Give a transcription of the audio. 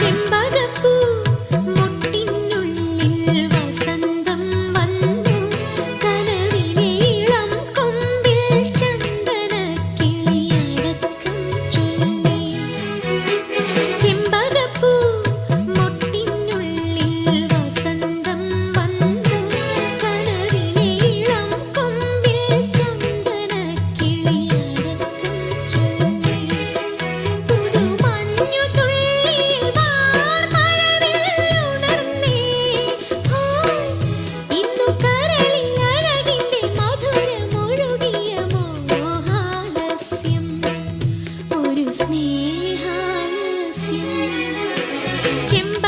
ചെമ്പകപ്പൂ മുട്ടിനുള്ളിൽ വസന്തം വന്നു കനവിലെ ഇളം കൊമ്പിൽ ചന്ദനക്കിളിയടക്കം ചൊല്ലി. ചെമ്പകപ്പൂ മുട്ടിനുള്ളിൽ വസന്തം വന്നു കനവിലെ ഇളം കൊമ്പിൽ ചന്ദനക്കിളിയടക്കം ചൊല്ലി. പുതുമഞ്ഞു തുള്ളിയിൽ വാർമഴവിൽ ഉണർന്നേ. ഹായ് ഇന്നു കരളിൽ അഴകിന്റെ മധുരമൊഴുകിയ മോഹാലസ്യം, ഒരു സ്നേഹാലസ്യം. ചെമ്പ